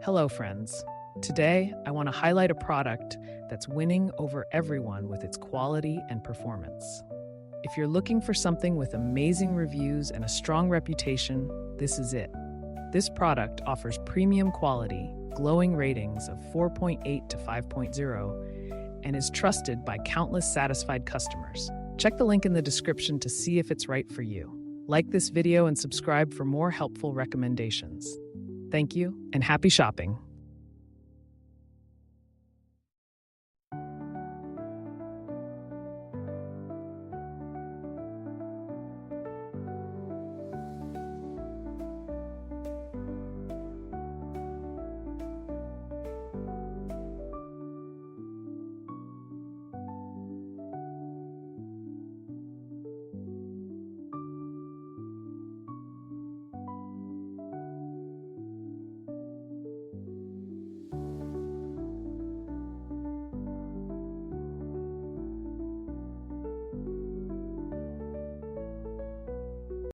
Hello, friends. Today, I want to highlight a product that's winning over everyone with its quality and performance. If you're looking for something with amazing reviews and a strong reputation, this is it. This product offers premium quality, glowing ratings of 4.8 to 5.0, and is trusted by countless satisfied customers. Check the link in the description to see if it's right for you. Like this video and subscribe for more helpful recommendations. Thank you, and happy shopping.